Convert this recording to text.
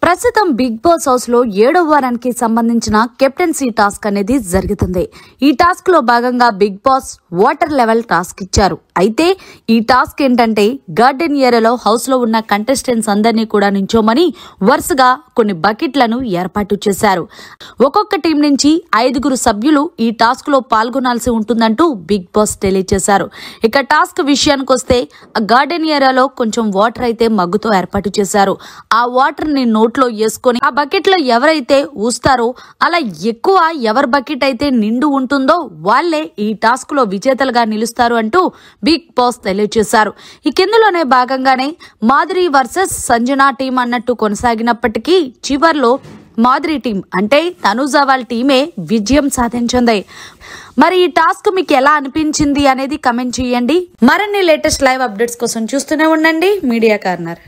ప్రస్తుతం big boss house లో 7వ వారానికి సంబంధించిన కెప్టెన్సీ టాస్క్ అనేది జరుగుతుంది. ఈ టాస్క్ లో భాగంగా Bigg Boss water level task ఇచ్చారు. అయితే ఈ టాస్క్ ఏంటంటే గార్డెన్ ఏరియాలో హౌస్ లో ఉన్న కంటెస్టెంట్స్ అందరినీ కూడా నించోమని వరుసగా కొన్ని బకెట్లను ఏర్పాటు చేశారు. ఒక్కొక్క టీం నుంచి 5 సభ్యులు ఈ టాస్క్ లో పాల్గొనాల్సి ఉంటుందంటూ బిగ్ బాస్ తెలియజేశారు. ఇక టాస్క్ విషయానికి వస్తే గార్డెన్ ఏరియాలో కొంచెం వాటర్ అయితే మగ్గుతో ఏర్పాటు చేశారు. ఆ వాటర్ ని నోట్లో వేసుకొని ఆ బకెట్ లో ఎవరైతే ఊస్తారో అలా ఎక్కువ ఎవరి బకెట్ అయితే నిండు ఉంటుందో వాళ్లే ఈ టాస్క్ లో విజేతలుగా నిలుస్తారు అంటూ బిగ్ బాస్ తెలియజేశారు. ఈ కిందలోనే భాగంగానే మాధురి వర్సెస్ సంజన టీం అన్నట్టు కొనసాగినప్పటికీ చివర్లో మాధురి టీం అంటే తనుజ వాళ్ళ టీమే విజయం సాధించింది. మరి ఈ టాస్క్ మీకు ఎలా అనిపించింది అనేది కమెంట్ చేయండి. మరిన్ని లేటెస్ట్ లైవ్ అప్డేట్స్ కోసం చూస్తూనే ఉండండి మీడియా కార్నర్.